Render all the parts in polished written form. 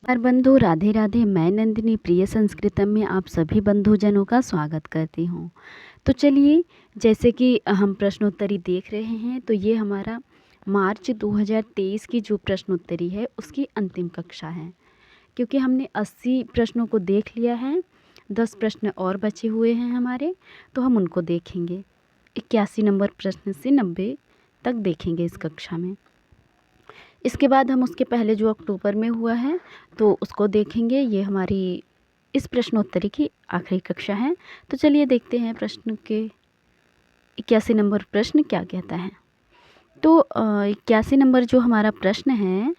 नमस्कार बंधु, राधे राधे। मैं नंदिनी प्रिय संस्कृतम में आप सभी बंधुजनों का स्वागत करती हूँ। तो चलिए, जैसे कि हम प्रश्नोत्तरी देख रहे हैं, तो ये हमारा मार्च 2023 की जो प्रश्नोत्तरी है उसकी अंतिम कक्षा है। क्योंकि हमने 80 प्रश्नों को देख लिया है, 10 प्रश्न और बचे हुए हैं हमारे, तो हम उनको देखेंगे। 81 नंबर प्रश्न से 90 तक देखेंगे इस कक्षा में। इसके बाद हम उसके पहले जो अक्टूबर में हुआ है तो उसको देखेंगे। ये हमारी इस प्रश्नोत्तरी की आखिरी कक्षा है। तो चलिए देखते हैं प्रश्न के 81 नंबर प्रश्न क्या कहता है। तो 81 नंबर जो हमारा प्रश्न है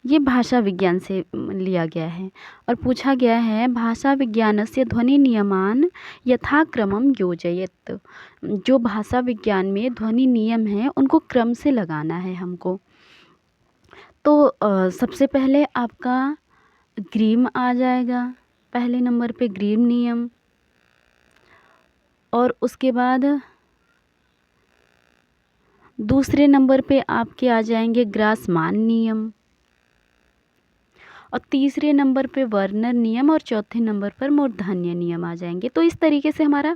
ये भाषा विज्ञान से लिया गया है और पूछा गया है, भाषा विज्ञानस्य ध्वनि नियमान यथाक्रमम योजयेत्। जो भाषा विज्ञान में ध्वनि नियम हैं उनको क्रम से लगाना है हमको। तो सबसे पहले आपका ग्रीम आ जाएगा, पहले नंबर पे ग्रीम नियम, और उसके बाद दूसरे नंबर पे आपके आ जाएंगे ग्रासमान नियम, और तीसरे नंबर पे वर्नर नियम, और चौथे नंबर पर मूर्धन्य नियम आ जाएंगे। तो इस तरीके से हमारा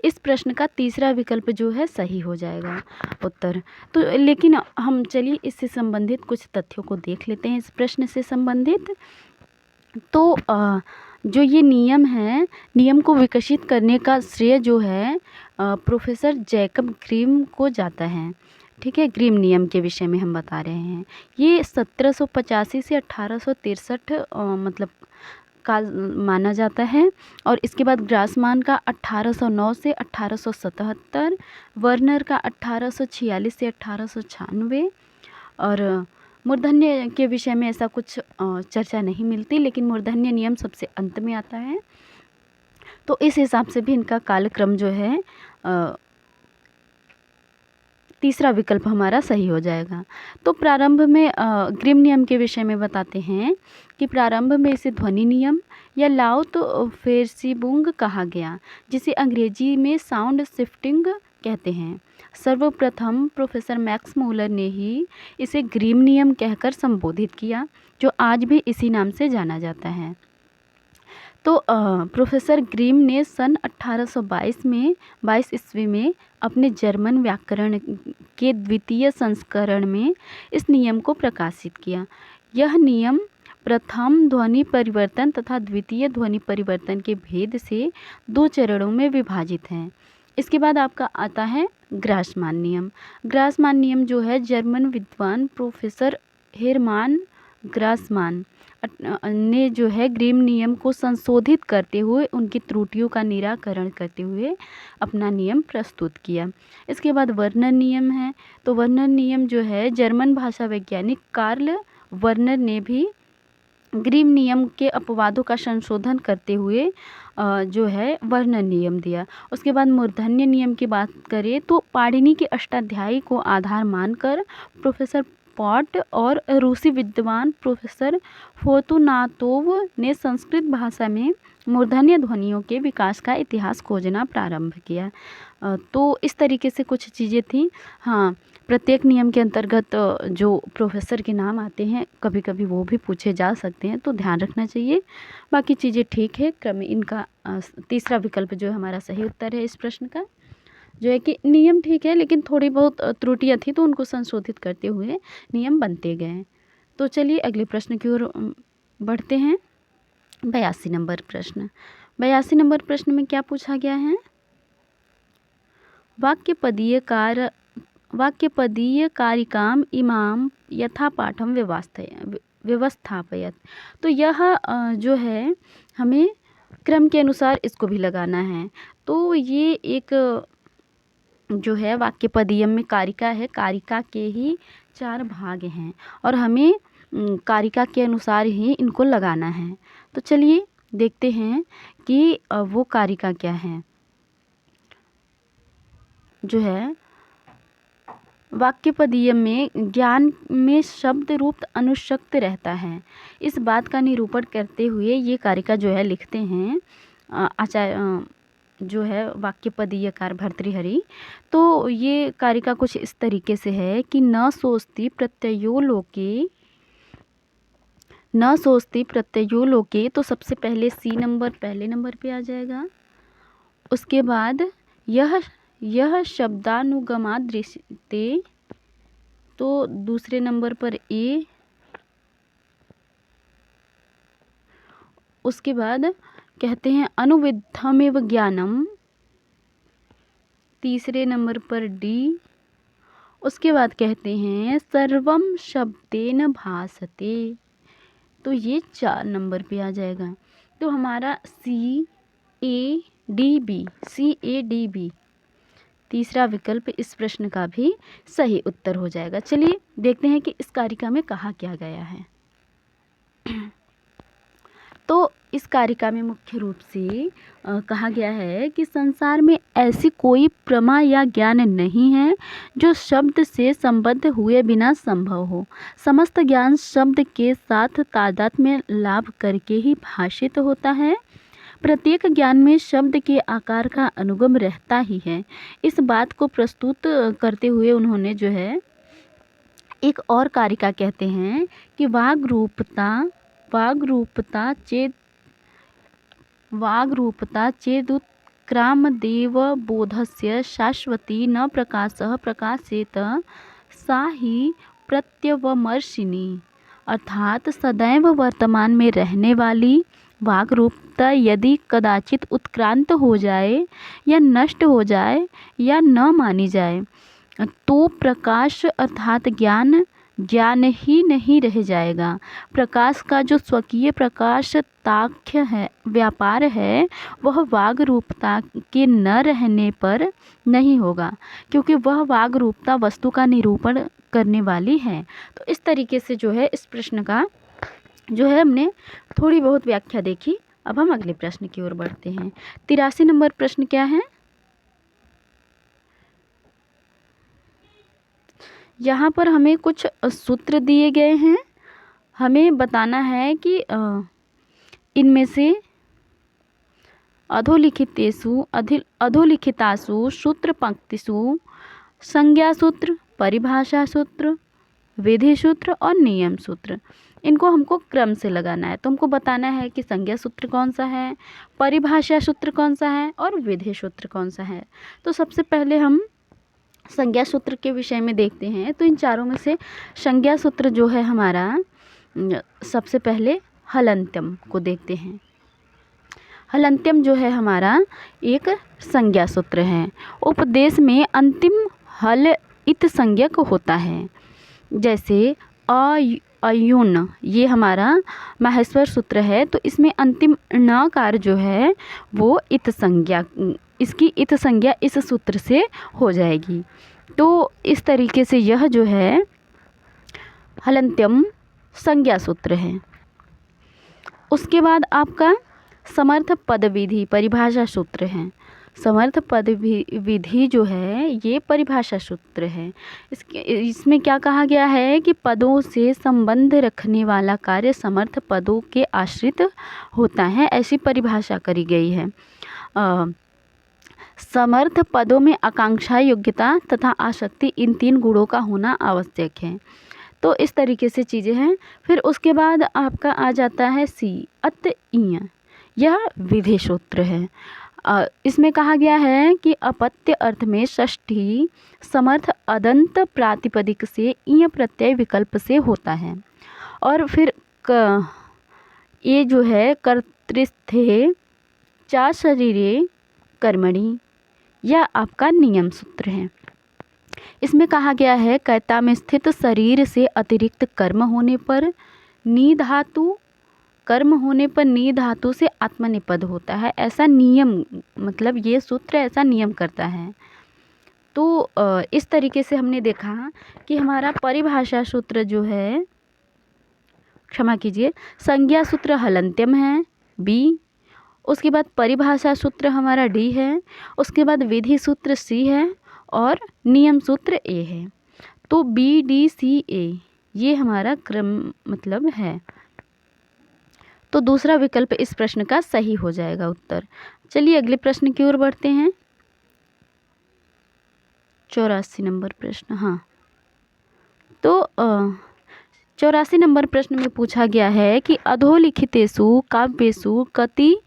इस प्रश्न का तीसरा विकल्प जो है सही हो जाएगा उत्तर। तो लेकिन हम चलिए इससे संबंधित कुछ तथ्यों को देख लेते हैं इस प्रश्न से संबंधित। तो जो ये नियम है, नियम को विकसित करने का श्रेय जो है प्रोफेसर जैकब ग्रीम को जाता है। ठीक है, ग्रीम नियम के विषय में हम बता रहे हैं। ये 1785 से 1863 मतलब का माना जाता है। और इसके बाद ग्रासमान का 1809 से 1877, वर्नर का 1846 से 1896, और मूर्धन्य के विषय में ऐसा कुछ चर्चा नहीं मिलती, लेकिन मूर्धन्य नियम सबसे अंत में आता है। तो इस हिसाब से भी इनका कालक्रम जो है तीसरा विकल्प हमारा सही हो जाएगा। तो प्रारंभ में ग्रीम नियम के विषय में बताते हैं कि प्रारंभ में इसे ध्वनि नियम या लाउत फेरसीबुंग कहा गया, जिसे अंग्रेजी में साउंड शिफ्टिंग कहते हैं। सर्वप्रथम प्रोफेसर मैक्स मूलर ने ही इसे ग्रीम नियम कहकर संबोधित किया, जो आज भी इसी नाम से जाना जाता है। तो प्रोफेसर ग्रीम ने सन 1822 में 22 ईस्वी में अपने जर्मन व्याकरण के द्वितीय संस्करण में इस नियम को प्रकाशित किया। यह नियम प्रथम ध्वनि परिवर्तन तथा द्वितीय ध्वनि परिवर्तन के भेद से 2 चरणों में विभाजित है। इसके बाद आपका आता है ग्रासमान नियम। ग्रासमान नियम जो है जर्मन विद्वान प्रोफेसर हेरमान ग्रासमान ने जो है ग्रीम नियम को संशोधित करते हुए उनकी त्रुटियों का निराकरण करते हुए अपना नियम प्रस्तुत किया। इसके बाद वर्नर नियम है। तो वर्नर नियम जो है जर्मन भाषा वैज्ञानिक कार्ल वर्नर ने भी ग्रीम नियम के अपवादों का संशोधन करते हुए जो है वर्नर नियम दिया। उसके बाद मूर्धन्य नियम की बात करें तो पाणिनि के अष्टाध्यायी को आधार मानकर प्रोफेसर पॉट और रूसी विद्वान प्रोफेसर फोतुनातोव ने संस्कृत भाषा में मूर्धन्य ध्वनियों के विकास का इतिहास खोजना प्रारंभ किया। तो इस तरीके से कुछ चीज़ें थी। हाँ, प्रत्येक नियम के अंतर्गत जो प्रोफेसर के नाम आते हैं कभी कभी वो भी पूछे जा सकते हैं, तो ध्यान रखना चाहिए। बाकी चीज़ें ठीक है। क्रम इनका तीसरा विकल्प जो है हमारा सही उत्तर है इस प्रश्न का, जो है कि नियम ठीक है लेकिन थोड़ी बहुत त्रुटियां थी तो उनको संशोधित करते हुए नियम बनते गए। तो चलिए अगले प्रश्न की ओर बढ़ते हैं। 82 नंबर प्रश्न। 82 नंबर प्रश्न में क्या पूछा गया है? वाक्यपदीय कारिकाम इमाम यथा पाठम व्यवस्थापयत। तो यह जो है हमें क्रम के अनुसार इसको भी लगाना है। तो ये एक जो है वाक्यपदीयम में कारिका है, कारिका के ही 4 भाग हैं और हमें कारिका के अनुसार ही इनको लगाना है। तो चलिए देखते हैं कि वो कारिका क्या है। जो है वाक्यपदीयम में ज्ञान में शब्द रूप अनुशक्त रहता है, इस बात का निरूपण करते हुए ये कारिका जो है लिखते हैं आचार्य जो है वाक्यपदीयकार भर्तृहरि। तो ये कारिका कुछ इस तरीके से है कि न सोचती प्रत्ययो लोके न सोचती प्रत्ययो लोके, तो सबसे पहले सी नंबर पहले नंबर पे आ जाएगा। उसके बाद यह शब्दानुगमात् दृश्यते, तो दूसरे नंबर पर ए। उसके बाद कहते हैं अनुविद्धमेव ज्ञानम, तीसरे नंबर पर डी। उसके बाद कहते हैं सर्वम शब्देन भासते, तो ये 4 नंबर पे आ जाएगा। तो हमारा CADB तीसरा विकल्प इस प्रश्न का भी सही उत्तर हो जाएगा। चलिए देखते हैं कि इस कारिका में कहा क्या गया है। तो इस कारिका में मुख्य रूप से कहा गया है कि संसार में ऐसी कोई प्रमा या ज्ञान नहीं है जो शब्द से संबद्ध हुए बिना संभव हो। समस्त ज्ञान शब्द के साथ तादात्म्य लाभ करके ही भाषित होता है। प्रत्येक ज्ञान में शब्द के आकार का अनुगम रहता ही है। इस बात को प्रस्तुत करते हुए उन्होंने जो है एक और कारिका कहते हैं कि वाग्रूपता चेदुत्क्रामदेवबोधस्य शाश्वती न प्रकाशः प्रकाशेत सा ही प्रत्यवमर्शिनी, अर्थात सदैव वर्तमान में रहने वाली वाग्रूपता यदि कदाचित उत्क्रांत हो जाए या नष्ट हो जाए या न मानी जाए तो प्रकाश अर्थात ज्ञान ही नहीं रह जाएगा। प्रकाश का जो स्वकीय प्रकाश ताख्य है, व्यापार है, वह वाग्रूपता के न रहने पर नहीं होगा, क्योंकि वह वाग्रूपता वस्तु का निरूपण करने वाली है। तो इस तरीके से जो है इस प्रश्न का जो है हमने थोड़ी बहुत व्याख्या देखी। अब हम अगले प्रश्न की ओर बढ़ते हैं। 83 नंबर प्रश्न क्या है? यहाँ पर हमें कुछ सूत्र दिए गए हैं। हमें बताना है कि इनमें से अधोलिखितासु सूत्र पंक्तिषु संज्ञा सूत्र, परिभाषा सूत्र, विधि सूत्र और नियम सूत्र, इनको हमको क्रम से लगाना है। तो हमको बताना है कि संज्ञा सूत्र कौन सा है, परिभाषा सूत्र कौन सा है और विधि सूत्र कौन सा है। तो सबसे पहले हम संज्ञा सूत्र के विषय में देखते हैं। तो इन चारों में से संज्ञा सूत्र जो है हमारा, सबसे पहले हलन्त्यम को देखते हैं। हलन्त्यम जो है हमारा एक संज्ञा सूत्र है। उपदेश में अंतिम हल इत संज्ञक होता है। जैसे अयुन, ये हमारा माहेश्वर सूत्र है, तो इसमें अंतिम णकार जो है वो इत संज्ञा, इसकी इत संज्ञा इस सूत्र से हो जाएगी। तो इस तरीके से यह जो है हलन्त्यम संज्ञा सूत्र है। उसके बाद आपका समर्थ पद विधि परिभाषा सूत्र है। समर्थ पद विधि जो है ये परिभाषा सूत्र है। इसमें क्या कहा गया है कि पदों से संबंध रखने वाला कार्य समर्थ पदों के आश्रित होता है, ऐसी परिभाषा करी गई है। समर्थ पदों में आकांक्षा, योग्यता तथा आसक्ति, इन 3 गुणों का होना आवश्यक है। तो इस तरीके से चीज़ें हैं। फिर उसके बाद आपका आ जाता है सी अत्इय, यह विधि सूत्र है। इसमें कहा गया है कि अपत्य अर्थ में षष्ठी समर्थ अदंत प्रातिपदिक से इय प्रत्यय विकल्प से होता है। और फिर ये जो है कर्तृस्थे चा शरीरे कर्मणि, यह आपका नियम सूत्र है। इसमें कहा गया है कर्ता में स्थित शरीर से अतिरिक्त कर्म होने पर नी धातु से आत्मनिपद होता है, ऐसा नियम, मतलब ये सूत्र ऐसा नियम करता है। तो इस तरीके से हमने देखा कि हमारा परिभाषा सूत्र जो है, क्षमा कीजिए, संज्ञा सूत्र हलन्त्यम है बी, उसके बाद परिभाषा सूत्र हमारा डी है, उसके बाद विधि सूत्र सी है और नियम सूत्र ए है। तो बी डी सी ए ये हमारा क्रम मतलब है। तो दूसरा विकल्प इस प्रश्न का सही हो जाएगा उत्तर। चलिए अगले प्रश्न की ओर बढ़ते हैं। 84 नंबर प्रश्न। हाँ, तो 84 नंबर प्रश्न में पूछा गया है कि अधोलिखितेषु काव्येषु कति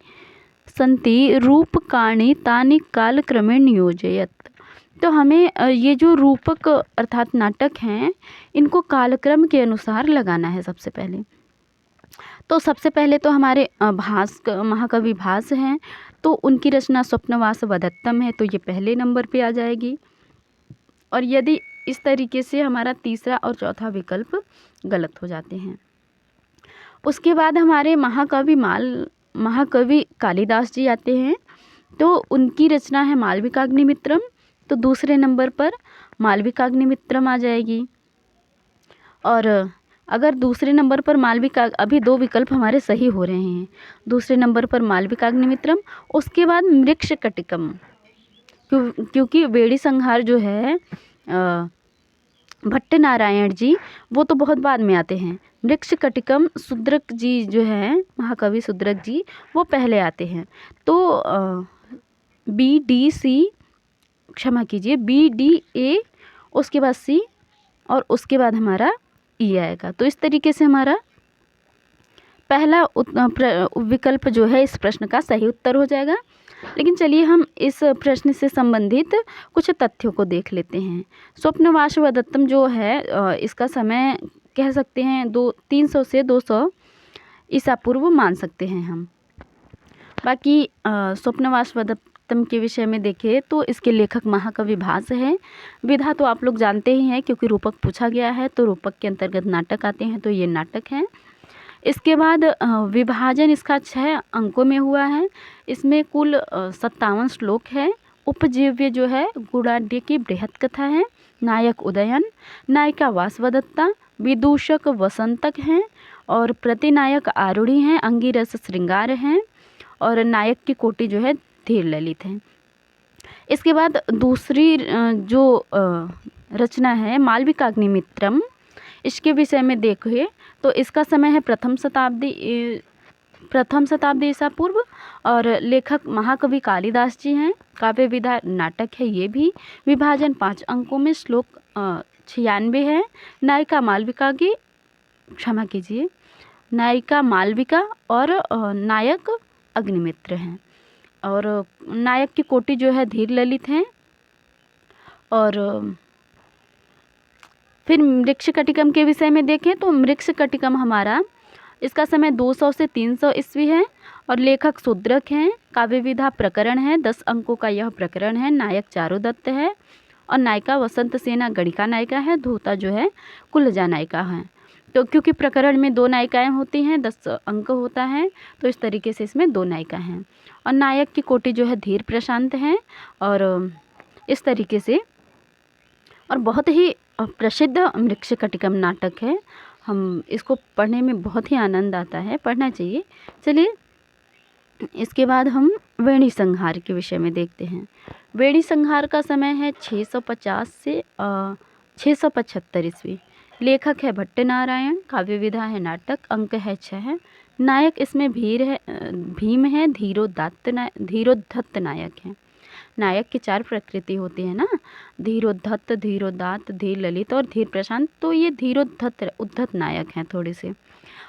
सन्ति रूपकाणि तानि कालक्रमेण नियोजयत। तो हमें ये जो रूपक अर्थात नाटक हैं इनको कालक्रम के अनुसार लगाना है। सबसे पहले तो हमारे भास महाकवि भास हैं, तो उनकी रचना स्वप्नवास वदत्तम है, तो ये पहले नंबर पे आ जाएगी। और यदि इस तरीके से हमारा तीसरा और चौथा विकल्प गलत हो जाते हैं। उसके बाद हमारे महाकवि कालिदास जी आते हैं, तो उनकी रचना है मालविकाग्निमित्रम, तो दूसरे नंबर पर मालविकाग्निमित्रम आ जाएगी। और अगर दूसरे नंबर पर अभी दो विकल्प हमारे सही हो रहे हैं, दूसरे नंबर पर मालविकाग्निमित्रम, उसके बाद मृक्षकटिकम, क्योंकि वेड़ी संहार जो है भट्ट नारायण जी, वो तो बहुत बाद में आते हैं। मृक्षकटिकम शूद्रक जी जो है, महाकवि शूद्रक जी, वो पहले आते हैं। तो BDA, उसके बाद C और उसके बाद हमारा E आएगा। तो इस तरीके से हमारा पहला विकल्प जो है इस प्रश्न का सही उत्तर हो जाएगा। लेकिन चलिए हम इस प्रश्न से संबंधित कुछ तथ्यों को देख लेते हैं। स्वप्नवास वदत्तम जो है इसका समय कह सकते हैं 300 से 200 ईसा पूर्व मान सकते हैं हम। बाकी स्वप्नवास वदत्तम के विषय में देखें तो इसके लेखक महाकवि भास है। विधा तो आप लोग जानते ही हैं, क्योंकि रूपक पूछा गया है, तो रूपक के अंतर्गत नाटक आते हैं, तो ये नाटक है। इसके बाद विभाजन इसका 6 अंकों में हुआ है। इसमें कुल 57 श्लोक है। उपजीव्य जो है गुणाढ्य की बृहत कथा है। नायक उदयन, नायिका वासवदत्ता, विदूषक वसंतक हैं और प्रतिनायक आरूढ़ी हैं, अंगिरस श्रृंगार हैं और नायक की कोटि जो है धीर ललित है। इसके बाद दूसरी जो रचना है मालविकाग्निमित्रम, इसके विषय में देखिए तो इसका समय है प्रथम शताब्दी ईसा पूर्व और लेखक महाकवि कालिदास जी हैं। काव्य विधा नाटक है ये भी। विभाजन 5 अंकों में, श्लोक 96 है। नायिका मालविका और नायक अग्निमित्र हैं और नायक की कोटि जो है धीर ललित हैं। और फिर मृक्षकटिकम के विषय में देखें तो मृक्षकटिकम हमारा इसका समय 200 से 300 ईस्वी है और लेखक शूद्रक हैं। काव्य विधा प्रकरण है, 10 अंकों का यह प्रकरण है। नायक चारुदत्त है और नायिका वसंत सेना गणिका नायिका है। धोता जो है कुलजा नायिका है। तो क्योंकि प्रकरण में 2 नायिकाएं होती हैं, 10 अंक होता है, तो इस तरीके से इसमें 2 नायिका हैं। और नायक की कोटि जो है धीर प्रशांत है और इस तरीके से, और बहुत ही प्रसिद्ध मृक्षकटिकम नाटक है। हम इसको पढ़ने में बहुत ही आनंद आता है, पढ़ना चाहिए। चलिए इसके बाद हम वेणी संहार के विषय में देखते हैं। वेणी संहार का समय है 650 से 675 ईस्वी। लेखक है भट्ट नारायण। काव्य विधा है नाटक। अंक है 6। नायक इसमें भीम है। धीरोद्धत नायक है। नायक की 4 प्रकृति होती है ना, धीरोद्धत, धीरोदात्त, धीर ललित और धीर प्रशांत। तो ये उद्धत नायक हैं थोड़े से।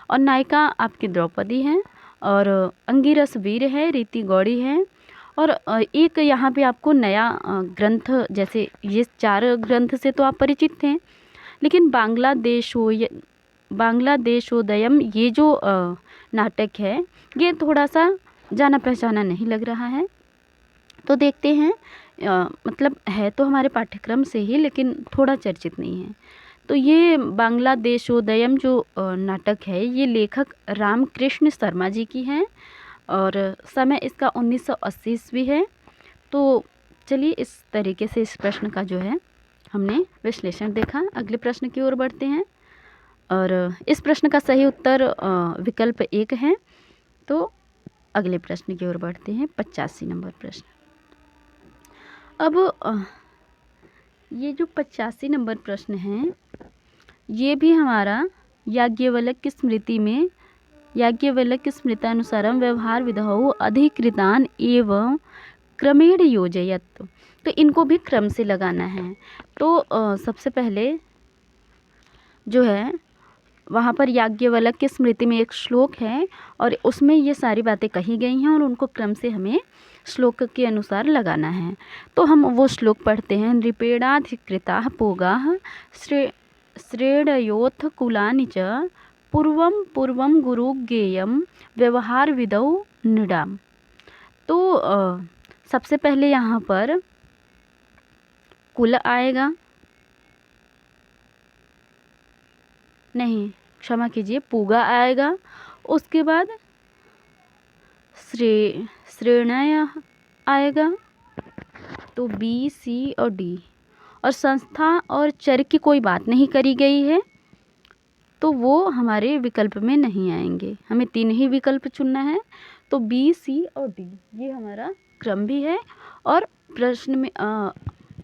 और नायिका आपकी द्रौपदी है और अंगिरस वीर है, रीति गौड़ी है। और एक यहाँ पे आपको नया ग्रंथ, जैसे ये 4 ग्रंथ से तो आप परिचित थे, लेकिन बांग्लादेशोदयम ये जो नाटक है ये थोड़ा सा जाना पहचाना नहीं लग रहा है। तो देखते हैं, मतलब है तो हमारे पाठ्यक्रम से ही, लेकिन थोड़ा चर्चित नहीं है। तो ये बांग्लादेशोदयम जो नाटक है ये लेखक रामकृष्ण शर्मा जी की हैं और समय इसका 1980 ईस्वी है। तो चलिए इस तरीके से इस प्रश्न का जो है हमने विश्लेषण देखा। अगले प्रश्न की ओर बढ़ते हैं और इस प्रश्न का सही उत्तर विकल्प 1 है। तो अगले प्रश्न की ओर बढ़ते हैं, 85 नंबर प्रश्न। अब ये जो 85 नंबर प्रश्न है ये भी हमारा याज्ञवल्क्य स्मृतानुसारम व्यवहार विधौ अधिकृतान एवं क्रमेण योजयत। तो इनको भी क्रम से लगाना है। तो सबसे पहले जो है वहाँ पर याज्ञवल्क्य की स्मृति में एक श्लोक है और उसमें ये सारी बातें कही गई हैं और उनको क्रम से हमें श्लोक के अनुसार लगाना है। तो हम वो श्लोक पढ़ते हैं। नृपेणाधिकृताः पोगाः श्रेणयोऽथ कुलानि च पूर्वं पूर्वं गुरुज्ञेयं व्यवहार विदौ नृणाम्। तो सबसे पहले यहाँ पर कुल आएगा, नहीं क्षमा कीजिए, पूगा आएगा। उसके बाद श्रेणय आएगा, तो बी, सी और डी। और संस्था और चर की कोई बात नहीं करी गई है, तो वो हमारे विकल्प में नहीं आएंगे। हमें 3 ही विकल्प चुनना है। तो बी, सी और डी ये हमारा क्रम भी है और प्रश्न में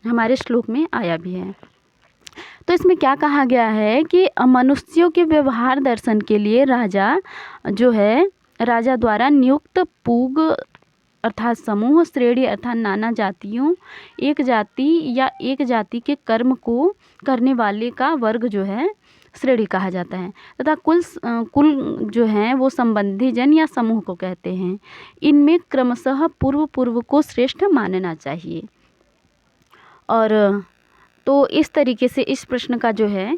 हमारे श्लोक में आया भी है। तो इसमें क्या कहा गया है कि मनुष्यों के व्यवहार दर्शन के लिए राजा द्वारा नियुक्त पूग अर्थात समूह, श्रेणी अर्थात नाना जातियों, एक जाति या एक जाति के कर्म को करने वाले का वर्ग जो है श्रेणी कहा जाता है, तथा कुल जो है वो संबंधी जन या समूह को कहते हैं। इनमें क्रमशः पूर्व को श्रेष्ठ मानना चाहिए। और तो इस तरीके से इस प्रश्न का जो है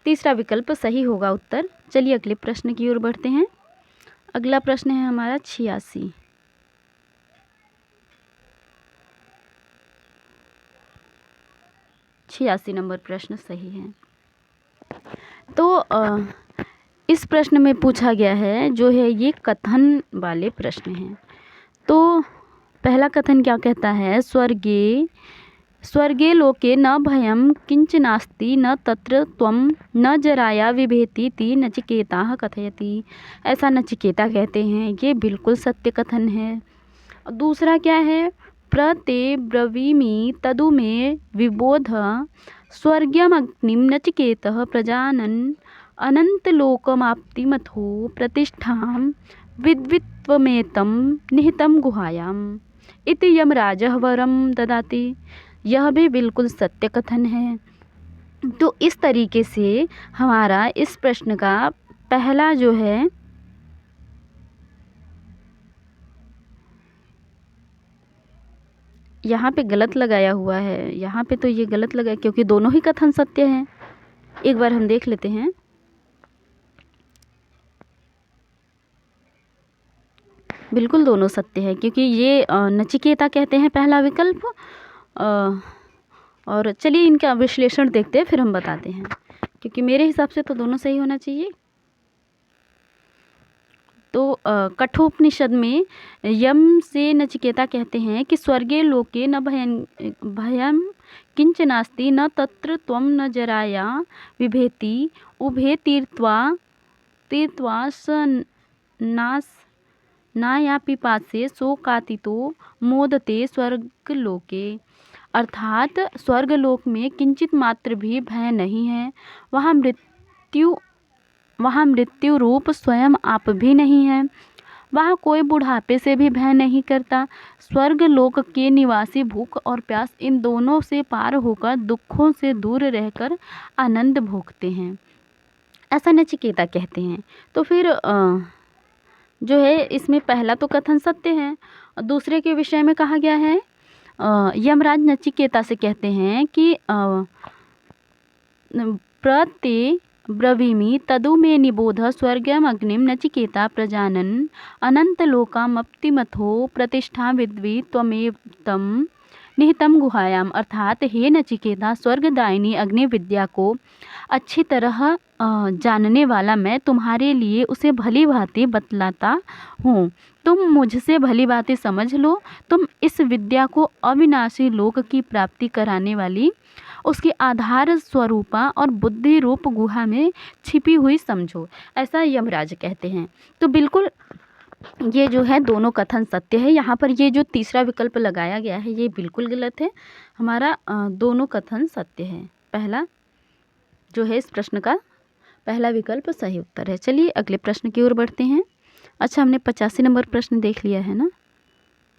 तीसरा विकल्प सही होगा उत्तर। चलिए अगले प्रश्न की ओर बढ़ते हैं। अगला प्रश्न है हमारा 86। नंबर प्रश्न सही है। तो इस प्रश्न में पूछा गया है जो है ये कथन वाले प्रश्न हैं। तो पहला कथन क्या कहता है? स्वर्गे लोके न भयं किंच नास्ति न तत्र त्वं न जराया विभेति ति नचिकेता कथयति। ऐसा नचिकेता कहते हैं। ये बिल्कुल सत्य कथन है। दूसरा क्या है? प्रते ब्रवीमि तदु मे विबोध स्वर्ग्यमग्निं नचिकेतः प्रजानन् अनन्तलोकमाप्तिमथो प्रतिष्ठां विद्वित्वमेतं निहितं गुहायाम् इति यमराजः वरं ददाति। यह भी बिल्कुल सत्य कथन है। तो इस तरीके से हमारा इस प्रश्न का पहला जो है यहाँ पे गलत लगाया हुआ है। यहाँ पे तो ये गलत लगा क्योंकि दोनों ही कथन सत्य हैं। एक बार हम देख लेते हैं। बिल्कुल दोनों सत्य है क्योंकि ये नचिकेता कहते हैं पहला विकल्प। और चलिए इनका विश्लेषण देखते हैं फिर हम बताते हैं, क्योंकि मेरे हिसाब से तो दोनों सही होना चाहिए। तो कठोपनिषद में यम से नचिकेता कहते हैं कि स्वर्गे लोके न भयं किंच नास्ति न तत्र त्वं न जराया विभेति उभे तीर्त्वा स नाया पिपासे शोकातितो मोदते स्वर्गलोके। अर्थात स्वर्गलोक में किंचित मात्र भी भय नहीं है। वहाँ मृत्यु रूप स्वयं आप भी नहीं है। वहाँ कोई बुढ़ापे से भी भय नहीं करता। स्वर्गलोक के निवासी भूख और प्यास इन दोनों से पार होकर दुखों से दूर रहकर आनंद भोगते हैं। ऐसा नचिकेता कहते हैं। तो फिर जो है इसमें पहला तो कथन सत्य है। दूसरे के विषय में कहा गया है यमराज नचिकेता से कहते हैं कि प्रते ब्रवीमि तदु मे निबोध स्वर्गम अग्निम नचिकेता प्रजानन अनंतलोकामप्तिमथो प्रतिष्ठा विद्वी त्वमेवं निहितम गुहायाम। अर्थात हे नचिकेता, स्वर्गदायिनी अग्नि विद्या को अच्छी तरह जानने वाला मैं तुम्हारे लिए उसे भली भांति बतलाता हूँ। तुम मुझसे भली भांति समझ लो। तुम इस विद्या को अविनाशी लोक की प्राप्ति कराने वाली उसकी आधार स्वरूपा और बुद्धि रूप गुहा में छिपी हुई समझो। ऐसा यमराज कहते हैं। तो बिल्कुल ये जो है दोनों कथन सत्य है। यहाँ पर ये जो तीसरा विकल्प लगाया गया है ये बिल्कुल गलत है। हमारा दोनों कथन सत्य है। पहला जो है इस प्रश्न का पहला विकल्प सही उत्तर है। चलिए अगले प्रश्न की ओर बढ़ते हैं। अच्छा, हमने 85 नंबर प्रश्न देख लिया है ना।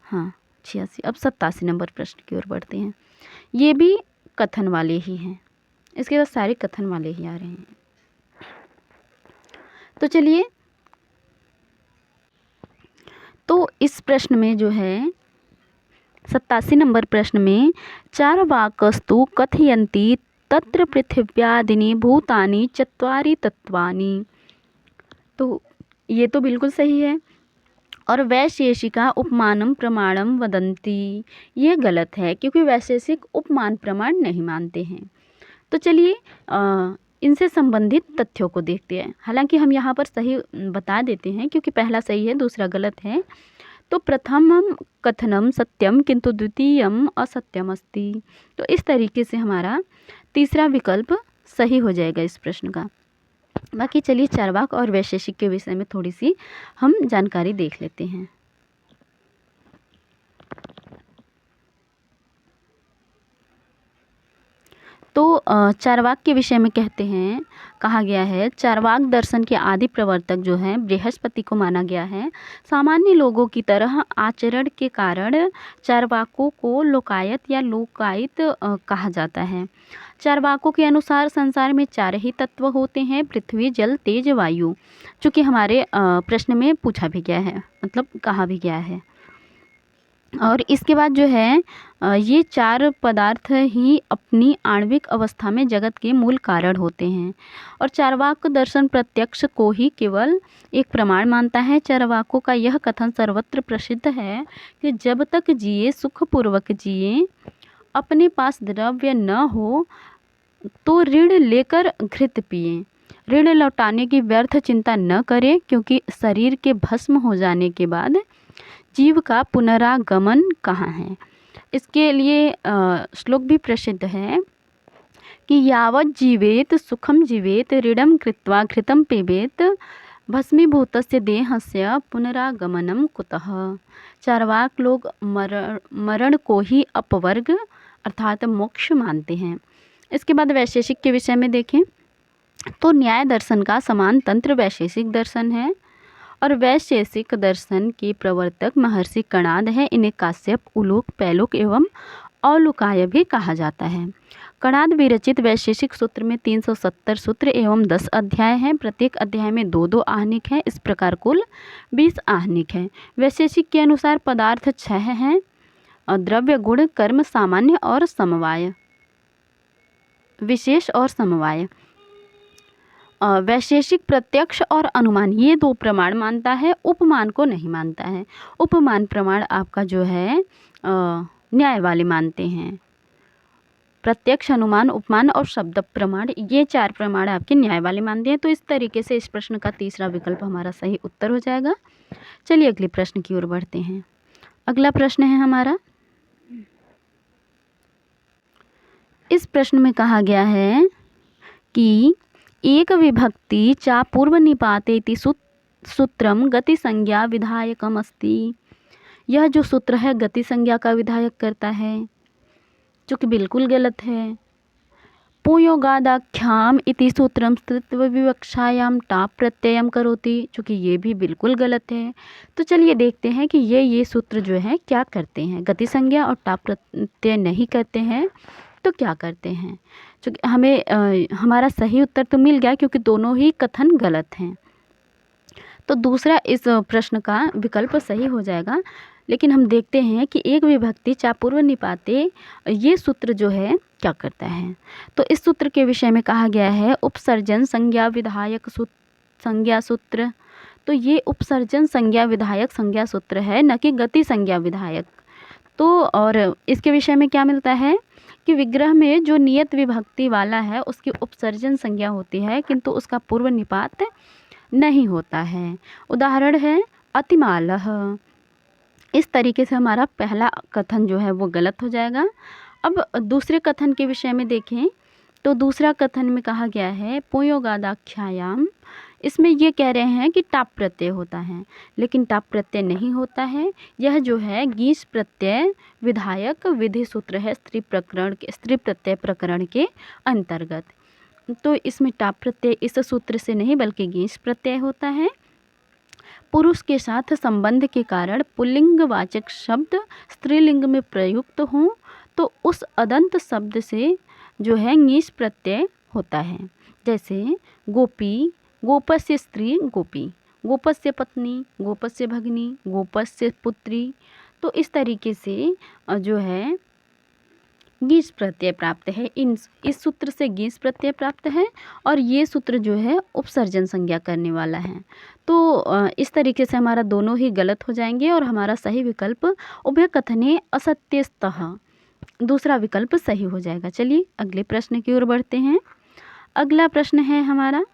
हाँ 86। अब 87 नंबर प्रश्न की ओर बढ़ते हैं। ये भी कथन वाले ही हैं। इसके बाद सारे कथन वाले ही आ रहे हैं। तो चलिए, तो इस प्रश्न में जो है 87 नंबर प्रश्न में चार्वाकस्तु कथयन्ति तत्र पृथिव्यादीनि भूतानि चत्वारि तत्वानि, तो ये तो बिल्कुल सही है। और वैशेषिका उपमानम प्रमाणम वदन्ति, ये गलत है क्योंकि वैशेषिक उपमान प्रमाण नहीं मानते हैं। तो चलिए इनसे संबंधित तथ्यों को देखते हैं। हालांकि हम यहाँ पर सही बता देते हैं क्योंकि पहला सही है, दूसरा गलत है। तो प्रथमम कथनम सत्यम किंतु द्वितीयम असत्यम अस्ति, तो इस तरीके से हमारा तीसरा विकल्प सही हो जाएगा इस प्रश्न का। बाकी चलिए चार्वाक और वैशेषिक के विषय में थोड़ी सी हम जानकारी देख लेते हैं। तो चार्वाक के विषय में कहते हैं, कहा गया है चार्वाक दर्शन के आदि प्रवर्तक जो हैं बृहस्पति को माना गया है। सामान्य लोगों की तरह आचरण के कारण चार्वाकों को लोकायत या लोकायत कहा जाता है। चार्वाकों के अनुसार संसार में 4 ही तत्व होते हैं, पृथ्वी, जल, तेज, वायु, चूँकि हमारे प्रश्न में पूछा भी गया है, मतलब कहा भी गया है। और इसके बाद जो है ये 4 पदार्थ ही अपनी आणविक अवस्था में जगत के मूल कारण होते हैं। और चार्वाक दर्शन प्रत्यक्ष को ही केवल एक प्रमाण मानता है। चार्वाकों का यह कथन सर्वत्र प्रसिद्ध है कि जब तक जिए सुखपूर्वक जिए, अपने पास द्रव्य न हो तो ऋण लेकर घृत पिए, ऋण लौटाने की व्यर्थ चिंता न करें, क्योंकि शरीर के भस्म हो जाने के बाद जीव का पुनरागमन कहाँ है। इसके लिए श्लोक भी प्रसिद्ध है कि यावत् जीवेत सुखम जीवेत ऋणम कृत्वा घृतम पिबेत भस्मीभूतस्य देहस्य पुनरागमनम कुतः। चार्वाक लोग मरण को ही अपवर्ग अर्थात मोक्ष मानते हैं। इसके बाद वैशेषिक के विषय में देखें तो न्याय दर्शन का समान तंत्र वैशेषिक दर्शन है। और वैशेषिक दर्शन के प्रवर्तक महर्षि कणाद है। इन्हें काश्यप, उलूक, पैलुक एवं औलुकाय भी कहा जाता है। कणाद विरचित वैशेषिक सूत्र में 370 सूत्र एवं 10 अध्याय हैं। प्रत्येक अध्याय में 2-2 आहनिक हैं। इस प्रकार कुल 20 आहनिक हैं। वैशेषिक के अनुसार पदार्थ 6 हैं, द्रव्य, गुण, कर्म, सामान्य और समवाय, विशेष और समवाय। वैशेषिक प्रत्यक्ष और अनुमान ये 2 प्रमाण मानता है, उपमान को नहीं मानता है। उपमान प्रमाण आपका जो है न्याय वाले मानते हैं। प्रत्यक्ष, अनुमान, उपमान और शब्द प्रमाण, ये 4 प्रमाण आपके न्याय वाले मानते हैं। तो इस तरीके से इस प्रश्न का तीसरा विकल्प हमारा सही उत्तर हो जाएगा। चलिए अगले प्रश्न की ओर बढ़ते हैं। अगला प्रश्न है हमारा, इस प्रश्न में कहा गया है कि एक विभक्ति चा पूर्व निपातेति सूत्रम गति संज्ञा विधायकम अस्ति। यह जो सूत्र है गति संज्ञा का विधायक करता है, जो कि बिल्कुल गलत है। पुयोगादाख्याम इति सूत्रम स्त्रीत्व विवक्षायाम टाप प्रत्ययम करोति, चूँकि ये भी बिल्कुल गलत है। तो चलिए देखते हैं कि ये सूत्र जो है क्या करते हैं। गति संज्ञा और टाप प्रत्यय नहीं करते हैं तो क्या करते हैं। चूँकि हमें हमारा सही उत्तर तो मिल गया क्योंकि दोनों ही कथन गलत हैं, तो दूसरा इस प्रश्न का विकल्प सही हो जाएगा। लेकिन हम देखते हैं कि एक विभक्ति चा पूर्व निपाते ये सूत्र जो है क्या करता है। तो इस सूत्र के विषय में कहा गया है उपसर्जन संज्ञा विधायक संज्ञा सूत्र। तो ये उपसर्जन संज्ञा विधायक संज्ञा सूत्र है, न कि गति संज्ञा विधायक। तो और इसके विषय में क्या मिलता है कि विग्रह में जो नियत विभक्ति वाला है उसकी उपसर्जन संज्ञा होती है, किंतु उसका पूर्व निपात नहीं होता है। उदाहरण है अतिमालह। इस तरीके से हमारा पहला कथन जो है वो गलत हो जाएगा। अब दूसरे कथन के विषय में देखें तो दूसरा कथन में कहा गया है पुयोगादाख्यायाम। इसमें ये कह रहे हैं कि टाप प्रत्यय होता है, लेकिन टाप प्रत्यय नहीं होता है। यह जो है गीस प्रत्यय विधायक विधि सूत्र है स्त्री प्रत्यय प्रकरण के अंतर्गत। तो इसमें टाप प्रत्यय इस सूत्र से नहीं बल्कि गीस प्रत्यय होता है। पुरुष के साथ संबंध के कारण पुल्लिंगवाचक शब्द स्त्रीलिंग में प्रयुक्त हों तो उस अदंत शब्द से जो है ङीस प्रत्यय होता है। जैसे गोपी, गोपस्य स्त्री गोपी, गोपस्य पत्नी, गोपस्य भगिनी, गोपस्य पुत्री। तो इस तरीके से जो है ङीस प्रत्यय प्राप्त है। इस सूत्र से ङीस प्रत्यय प्राप्त है और ये सूत्र जो है उपसर्जन संज्ञा करने वाला है। तो इस तरीके से हमारा दोनों ही गलत हो जाएंगे और हमारा सही विकल्प उभय कथने असत्यस्तः, दूसरा विकल्प सही हो जाएगा। चलिए अगले प्रश्न की ओर बढ़ते हैं। अगला प्रश्न है हमारा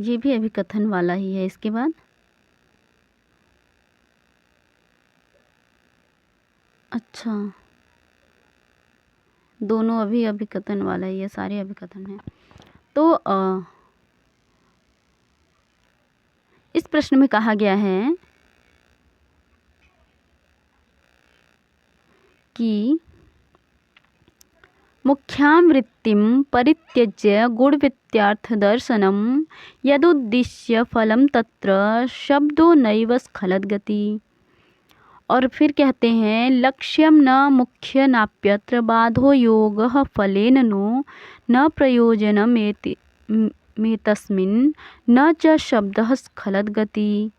ये भी अभिकथन वाला ही है। इसके बाद अच्छा, दोनों अभी अभिकथन वाला ही है, सारे अभिकथन हैं। तो इस प्रश्न में कहा गया है कि मुख्यां वृत्तिं परित्यज्य गुणवृत्त्यार्थ दर्शनं यदुद्दिश्य फलं तत्र शब्दो नैव स्खलत गति। और फिर कहते हैं लक्ष्यम न मुख्य नाप्यत्र बाधो योगः फलेन नो न प्रयोजनमेतस्मिन् न च शब्दः स्खलत गति।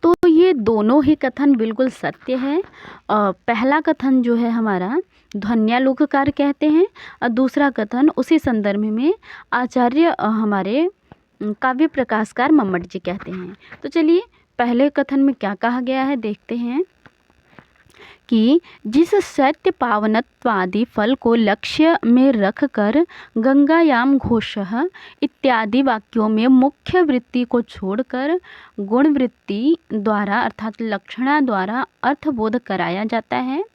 तो ये दोनों ही कथन बिल्कुल सत्य है। पहला कथन जो है हमारा ध्वन्यालोककार कहते हैं और दूसरा कथन उसी संदर्भ में आचार्य हमारे काव्य प्रकाशकार मम्मट जी कहते हैं। तो चलिए पहले कथन में क्या कहा गया है देखते हैं कि जिस सत्य पावनत्वादि फल को लक्ष्य में रखकर गंगायाम घोषः इत्यादि वाक्यों में मुख्य वृत्ति को छोड़कर गुण वृत्ति द्वारा अर्थात लक्षणा द्वारा अर्थबोध कराया जाता है,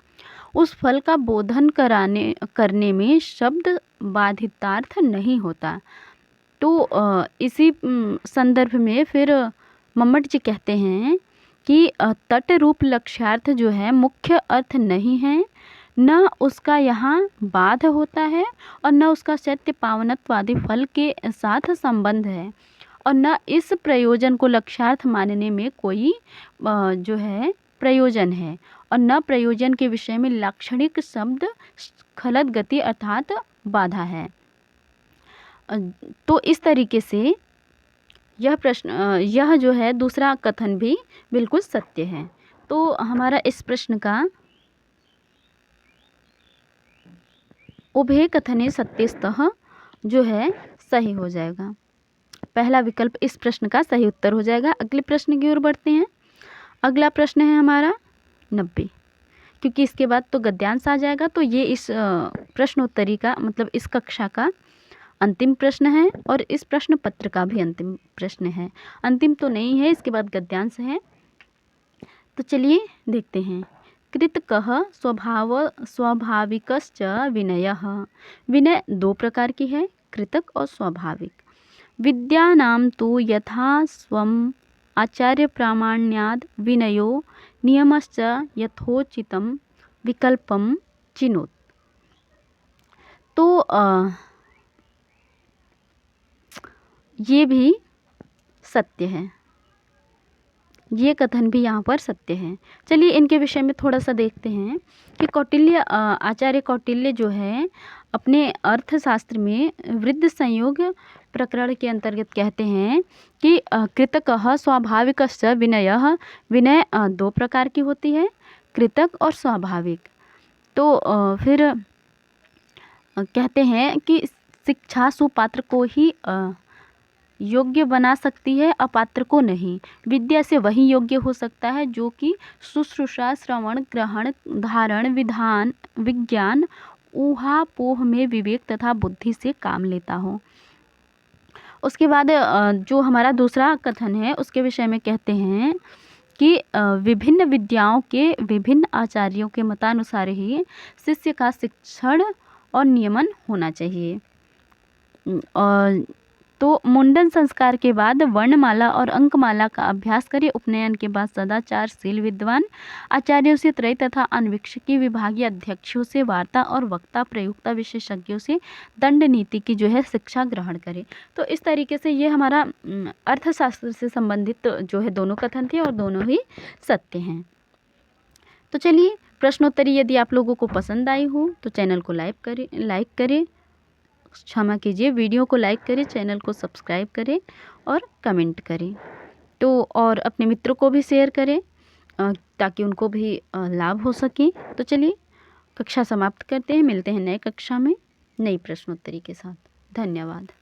उस फल का बोधन करने में शब्द बाधितार्थ नहीं होता। तो इसी संदर्भ में फिर मम्मट जी कहते हैं कि तट रूप लक्ष्यार्थ जो है मुख्य अर्थ नहीं है, न उसका यहाँ बाध होता है और न उसका सत्य पावनत्वादि फल के साथ संबंध है, और न इस प्रयोजन को लक्ष्यार्थ मानने में कोई जो है प्रयोजन है, और न प्रयोजन के विषय में लाक्षणिक शब्द स्खलत गति अर्थात बाधा है। तो इस तरीके से यह जो है दूसरा कथन भी बिल्कुल सत्य है। तो हमारा इस प्रश्न का उभय कथने सत्यस्तः जो है सही हो जाएगा। पहला विकल्प इस प्रश्न का सही उत्तर हो जाएगा। अगले प्रश्न की ओर बढ़ते हैं। अगला प्रश्न है हमारा 90, क्योंकि इसके बाद तो गद्यांश आ जाएगा, तो ये इस प्रश्नोत्तरी का मतलब इस कक्षा का अंतिम प्रश्न है और इस प्रश्न पत्र का भी अंतिम प्रश्न है। अंतिम तो नहीं है, इसके बाद गद्यांश है। तो चलिए देखते हैं। कृतकः स्वाभाविकश्च विनयः। विनय दो प्रकार की है, कृतक और स्वाभाविक। विद्यानां तु यथा स्वम् आचार्य प्रामाण्याद् विनयो नियमश्च यथोचितं विकल्पं चिनोत्। तो ये भी सत्य है, ये कथन भी यहाँ पर सत्य है। चलिए इनके विषय में थोड़ा सा देखते हैं कि आचार्य कौटिल्य जो है अपने अर्थशास्त्र में वृद्ध संयोग प्रकरण के अंतर्गत कहते हैं कि कृतकः स्वाभाविकश्च विनयः। विनय दो प्रकार की होती है, कृतक और स्वाभाविक। तो फिर कहते हैं कि शिक्षा सुपात्र को ही योग्य बना सकती है, अपात्र को नहीं। विद्या से वही योग्य हो सकता है जो कि शुश्रूषा, श्रवण, ग्रहण, धारण, विधान, विज्ञान, ऊहापोह में विवेक तथा बुद्धि से काम लेता हो। उसके बाद जो हमारा दूसरा कथन है उसके विषय में कहते हैं कि विभिन्न विद्याओं के विभिन्न आचार्यों के मतानुसार ही शिष्य का शिक्षण और नियमन होना चाहिए। और तो मुंडन संस्कार के बाद वर्णमाला और अंकमाला का अभ्यास करें। उपनयन के बाद सदाचारशील विद्वान आचार्यों से त्रय तथा अन्वीक्षिकी विभागीय अध्यक्षों से वार्ता और वक्ता प्रयुक्ता विशेषज्ञों से दंड नीति की जो है शिक्षा ग्रहण करें। तो इस तरीके से ये हमारा अर्थशास्त्र से संबंधित जो है दोनों कथन थे और दोनों ही सत्य हैं। तो चलिए, प्रश्नोत्तरी यदि आप लोगों को पसंद आई हो तो चैनल को लाइक करें, क्षमा कीजिए, वीडियो को लाइक करें, चैनल को सब्सक्राइब करें और कमेंट करें। तो और अपने मित्रों को भी शेयर करें ताकि उनको भी लाभ हो सके। तो चलिए, कक्षा समाप्त करते हैं, मिलते हैं नए कक्षा में नई प्रश्नोत्तरी के साथ। धन्यवाद।